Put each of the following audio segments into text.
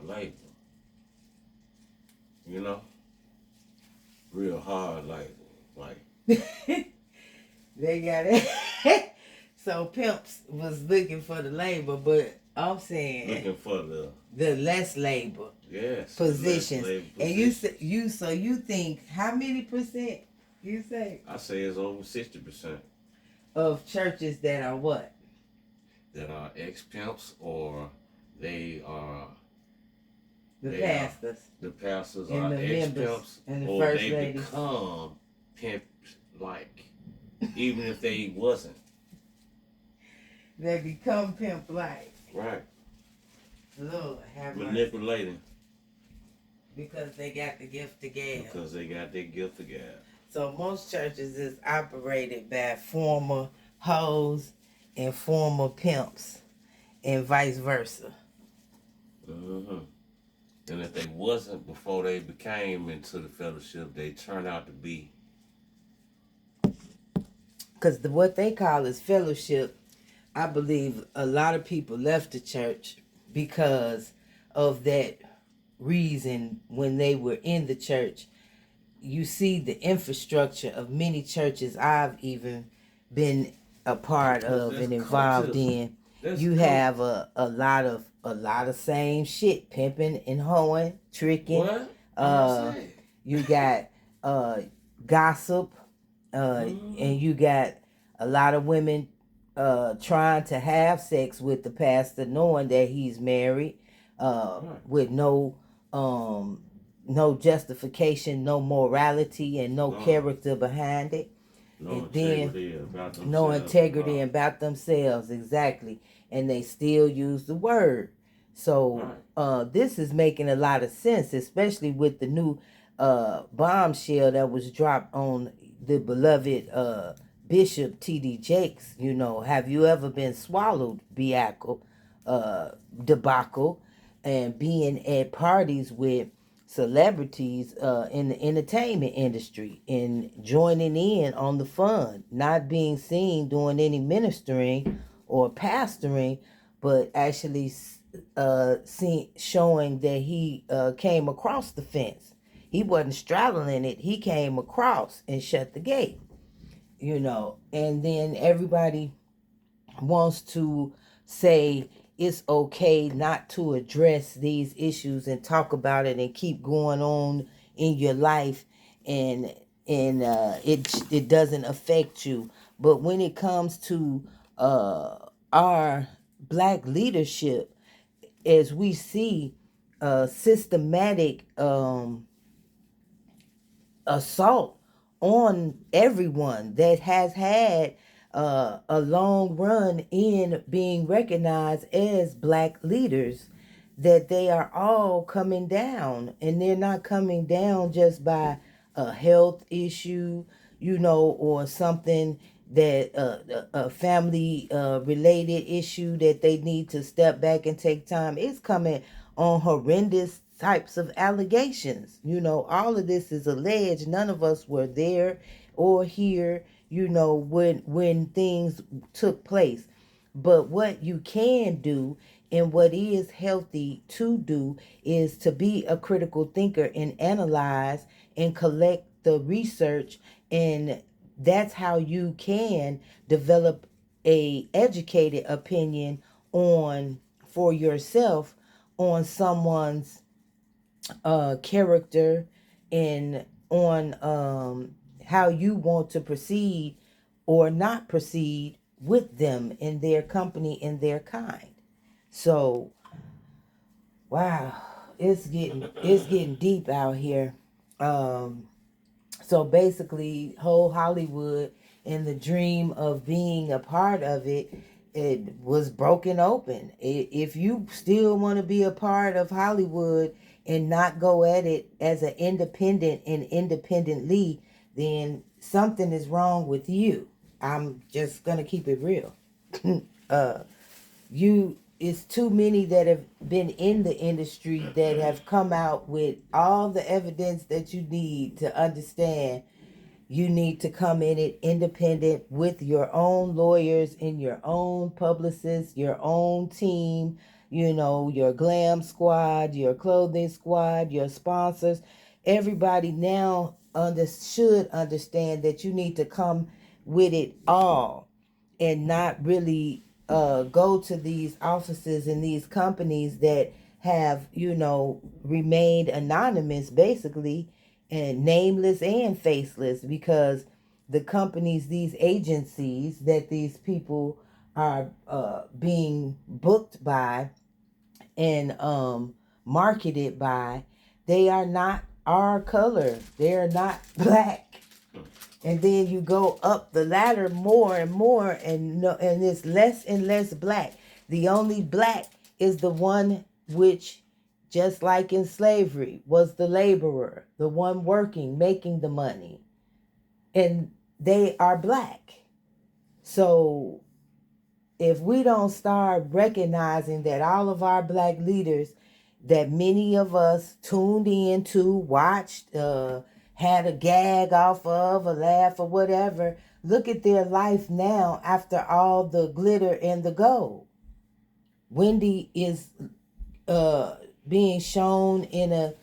hard labor. You know, real hard labor. Like they got it. So pimps was looking for the labor, but I'm saying looking for the less labor. Yes. Positions. Less labor and you think how many percent you say? I say it's over 60% of churches that are what? That are ex pimps or they are the pastors. The pastors and are the ex members pimps and the or first they ladies. become pimps like even if they wasn't. They become pimp like. Right. Lord have mercy. Manipulating. Because they got the gift of gab. Because they got their gift of gab. So most churches is operated by former hoes and former pimps and vice versa. Mm-hmm. And if they wasn't before they became into the fellowship, they turned out to be. Because what they call is fellowship, I believe a lot of people left the church because of that reason. When they were in the church, you see the infrastructure of many churches I've even been a part of and involved in. You have a lot of same shit, pimping and hoeing, tricking. What? You got gossip, and you got a lot of women trying to have sex with the pastor, knowing that he's married, with no justification, no morality, and no character behind it. No integrity about themselves. No integrity about themselves, exactly. And they still use the word. So this is making a lot of sense, especially with the new bombshell that was dropped on the beloved Bishop T.D. Jakes. You know, have you ever been swallowed, debacle, and being at parties with celebrities in the entertainment industry and joining in on the fun, not being seen doing any ministering or pastoring, but actually showing that he came across the fence. He wasn't straddling it. He came across and shut the gate. You know, and then everybody wants to say it's okay not to address these issues and talk about it and keep going on in your life, and it doesn't affect you. But when it comes to our black leadership, as we see systematic assault on everyone that has had a long run in being recognized as black leaders, that they are all coming down, and they're not coming down just by a health issue, you know, or something that a family related issue that they need to step back and take time. It's coming on horrendous types of allegations. You know, all of this is alleged. None of us were there or here, you know, when things took place. But what you can do and what is healthy to do is to be a critical thinker and analyze and collect the research, and that's how you can develop a educated opinion on for yourself on someone's character and on how you want to proceed or not proceed with them in their company and their kind. So, wow, it's getting deep out here. So basically, whole Hollywood and the dream of being a part of it, it was broken open. If you still want to be a part of Hollywood and not go at it as an independent and independently, then something is wrong with you. I'm just gonna keep it real. It's too many that have been in the industry that have come out with all the evidence that you need to understand. You need to come in it independent with your own lawyers and your own publicists, your own team, your glam squad, your clothing squad, your sponsors. Everybody now should understand that you need to come with it all and not really go to these offices and these companies that have, remained anonymous basically, and nameless and faceless, because the companies, these agencies that these people are being booked by and marketed by, they are not our color. They are not black. And then you go up the ladder more and more, and it's less and less black. The only black is the one which, just like in slavery, was the laborer, the one working, making the money. And they are black. So if we don't start recognizing that all of our black leaders that many of us tuned in to, watched, had a gag off of, a laugh or whatever, look at their life now after all the glitter and the gold. Wendy is being shown in a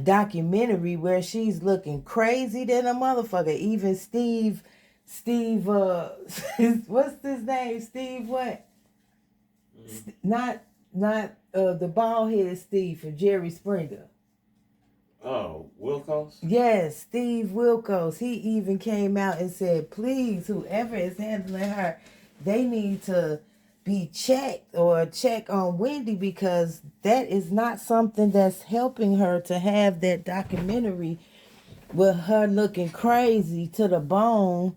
documentary where she's looking crazy than a motherfucker. Even Steve, what's his name? Steve what? Not the bald headed Steve from Jerry Springer. Oh, Wilkos? Yes, Steve Wilkos. He even came out and said, please, whoever is handling her, they need to be checked or check on Wendy, because that is not something that's helping her to have that documentary with her looking crazy to the bone.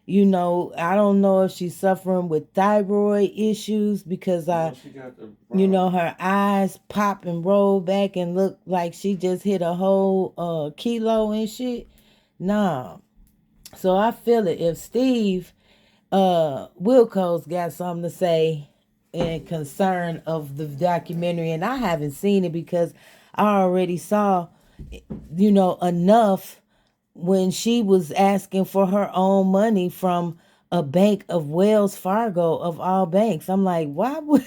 I don't know if she's suffering with thyroid issues, because She got the her eyes pop and roll back and look like she just hit a whole kilo and shit. Nah. So I feel it. If Steve Wilkos got something to say in concern of the documentary, and I haven't seen it because I already saw, enough when she was asking for her own money from a bank of Wells Fargo of all banks. I'm like, why would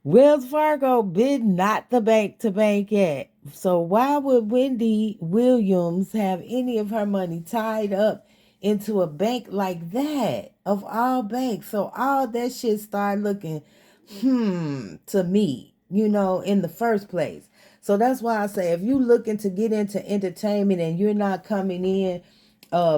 Wells Fargo been not the bank to bank at? So why would Wendy Williams have any of her money tied up into a bank like that of all banks? So all that shit started looking to me, in the first place. So that's why I say, if you looking to get into entertainment and you're not coming in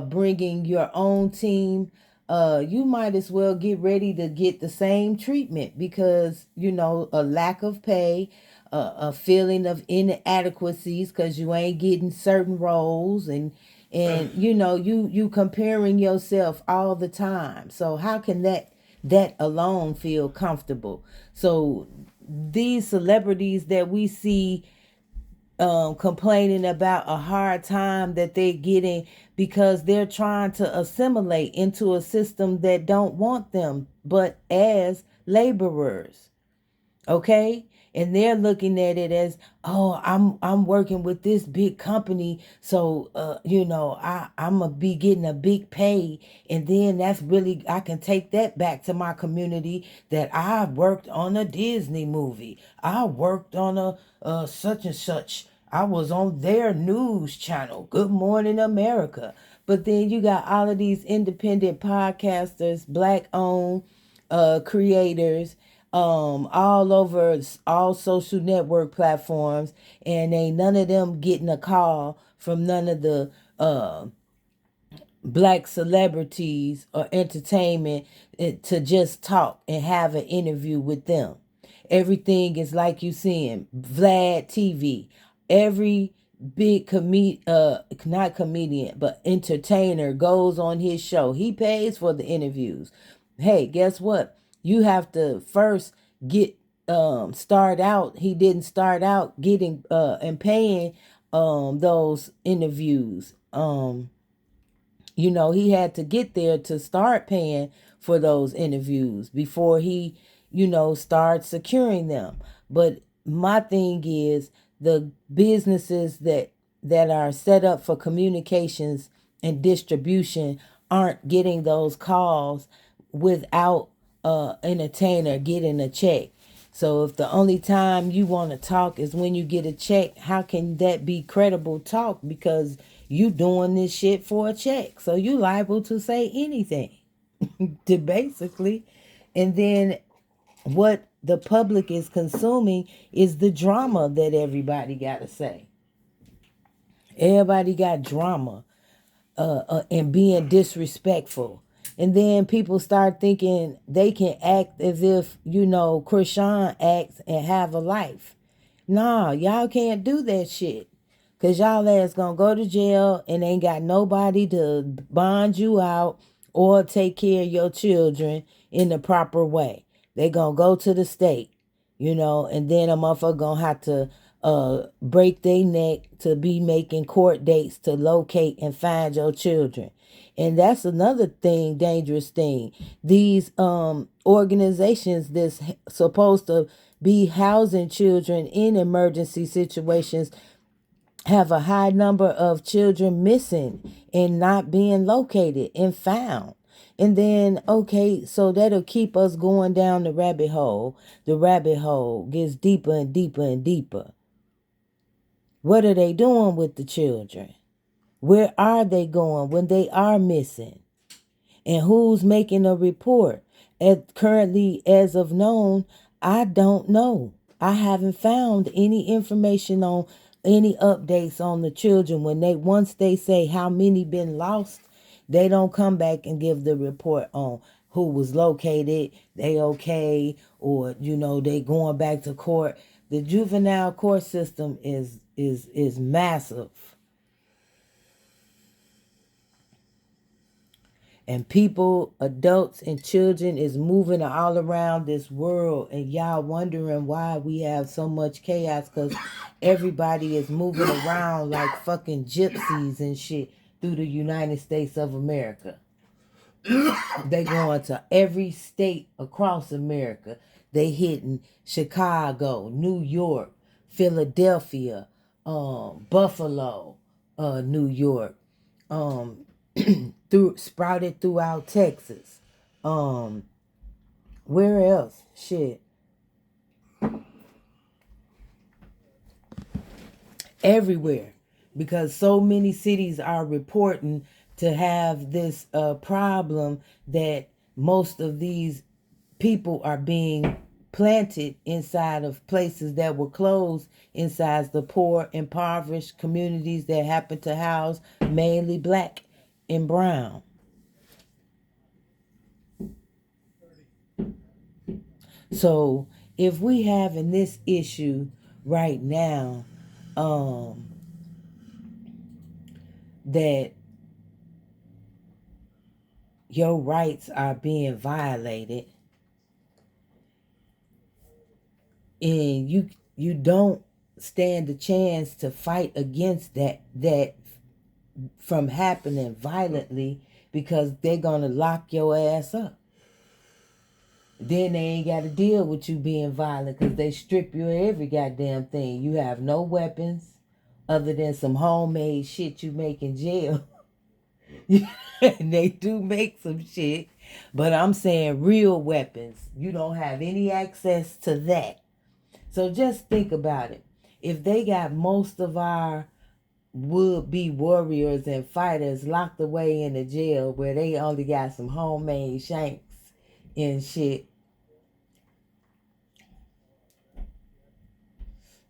bringing your own team, you might as well get ready to get the same treatment, because a lack of pay, a feeling of inadequacies because you ain't getting certain roles, and you comparing yourself all the time. So how can that alone feel comfortable? So these celebrities that we see complaining about a hard time that they're getting because they're trying to assimilate into a system that don't want them but as laborers, okay? And they're looking at it as, oh, I'm working with this big company, so I'm gonna be getting a big pay, and then that's really, I can take that back to my community that I worked on a Disney movie, I worked on a such and such, I was on their news channel, Good Morning America. But then you got all of these independent podcasters, black owned creators, all over all social network platforms, and ain't none of them getting a call from none of the black celebrities or entertainment to just talk and have an interview with them. Everything is like you seeing Vlad TV. Every big not comedian, but entertainer goes on his show. He pays for the interviews. Hey, guess what? You have to first get start out. He didn't start out getting and paying those interviews. He had to get there to start paying for those interviews before he, start securing them. But my thing is, the businesses that are set up for communications and distribution aren't getting those calls without entertainer getting a check. So if the only time you want to talk is when you get a check, how can that be credible talk? Because you doing this shit for a check. So you liable to say anything to basically. And then what the public is consuming is the drama that everybody got to say. Everybody got drama and being disrespectful. And then people start thinking they can act as if, Krishan acts and have a life. Nah, y'all can't do that shit. Cause y'all ass gonna go to jail and ain't got nobody to bond you out or take care of your children in the proper way. They gonna go to the state, and then a motherfucker gonna have to break their neck to be making court dates to locate and find your children. And that's another thing, dangerous thing. These organizations that's supposed to be housing children in emergency situations have a high number of children missing and not being located and found. And then, okay, so that'll keep us going down the rabbit hole. The rabbit hole gets deeper and deeper and deeper. What are they doing with the children? Where are they going when they are missing? And who's making a report? Currently, as of known, I don't know. I haven't found any information on any updates on the children. Once they say how many been lost, they don't come back and give the report on who was located, they okay, or they going back to court. The juvenile court system is massive. And people, adults and children is moving all around this world, and y'all wondering why we have so much chaos, because everybody is moving around like fucking gypsies and shit through the United States of America. They going to every state across America. They hitting Chicago, New York, Philadelphia, Buffalo, New York, sprouted throughout Texas. Where else? Shit. Everywhere. Because so many cities are reporting to have this problem that most of these people are being planted inside of places that were closed, inside the poor, impoverished communities that happen to house mainly black and brown. So if we having this issue right now, that your rights are being violated, and you don't stand a chance to fight against that from happening violently, because they're gonna lock your ass up. Then they ain't got to deal with you being violent, because they strip you of every goddamn thing. You have no weapons other than some homemade shit you make in jail. And they do make some shit, but I'm saying real weapons. You don't have any access to that. So just think about it. If they got most of our would-be warriors and fighters locked away in the jail where they only got some homemade shanks and shit,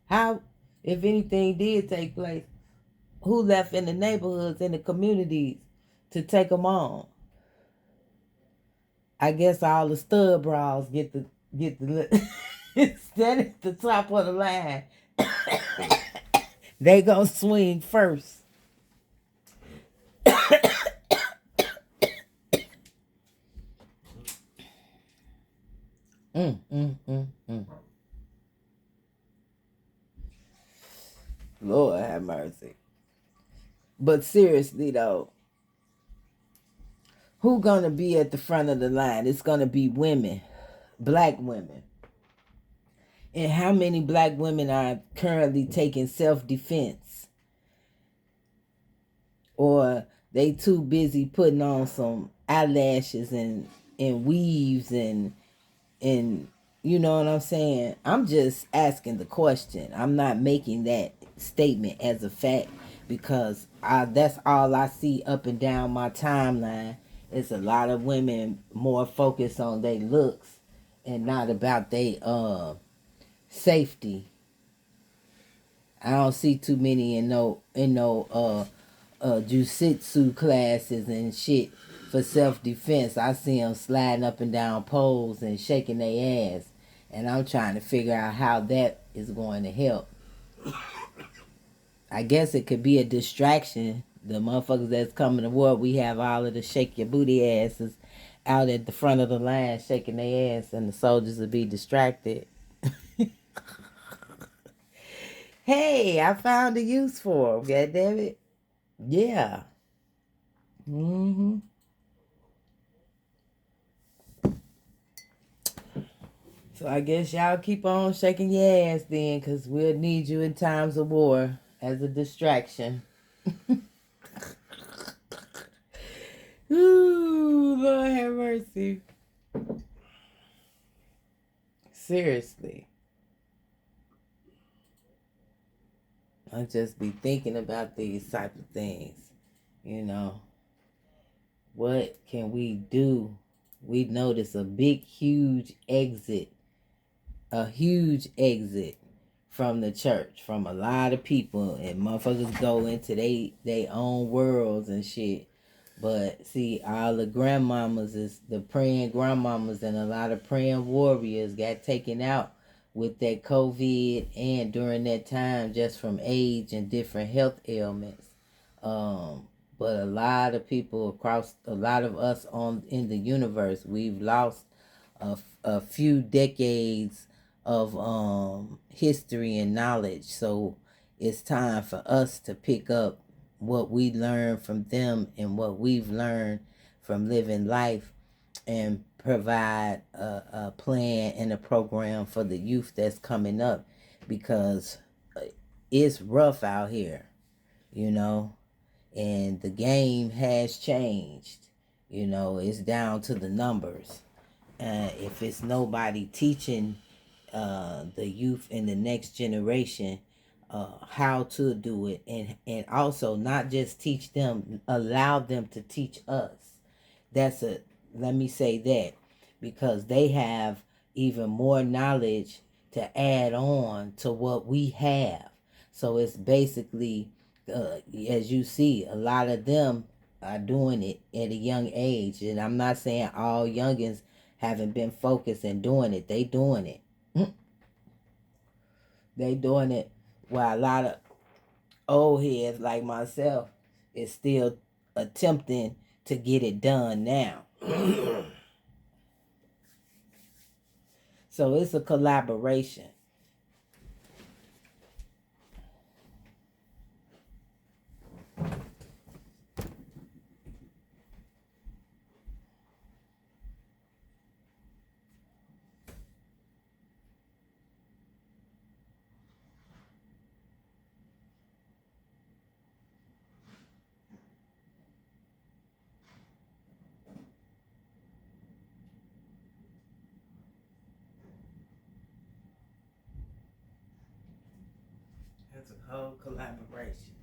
how, if anything did take place, who left in the neighborhoods, in the communities to take them on? I guess all the stud bras get the instead at the top of the line. They gonna swing first. Lord have mercy. But seriously though, who gonna be at the front of the line? It's gonna be women, black women. And how many black women are currently taking self-defense? Or they too busy putting on some eyelashes and weaves and And you know what I'm saying? I'm just asking the question. I'm not making that statement as a fact because that's all I see up and down my timeline. It's a lot of women more focused on their looks and not about their safety. I don't see too many in no jujitsu classes and shit for self defense. I see them sliding up and down poles and shaking their ass, and I'm trying to figure out how that is going to help. I guess it could be a distraction. The motherfuckers that's coming to war, we have all of the shake your booty asses out at the front of the line shaking their ass, and the soldiers will be distracted. Hey, I found a use for them. God damn it. Yeah. Mm-hmm. So I guess y'all keep on shaking your ass then, because we'll need you in times of war as a distraction. Ooh, Lord have mercy. Seriously. I just be thinking about these type of things. You know, what can we do? We notice a huge exit from the church, from a lot of people, and motherfuckers go into they own worlds and shit. But see, all the grandmamas is the praying grandmamas, and a lot of praying warriors got taken out with that COVID and during that time just from age and different health ailments. But a lot of people across, a lot of us on in the universe, we've lost a few decades of history and knowledge. So it's time for us to pick up what we learned from them and what we've learned from living life and provide a plan and a program for the youth that's coming up, because it's rough out here, you know, and the game has changed. You know, it's down to the numbers. If it's nobody teaching the youth and the next generation how to do it, and also not just teach them, allow them to teach us. Let me say that, because they have even more knowledge to add on to what we have. So it's basically, as you see, a lot of them are doing it at a young age, and I'm not saying all youngins haven't been focused and doing it. They doing it. They doing it while a lot of old heads like myself is still attempting to get it done now. So it's a collaboration. It's a whole collaboration.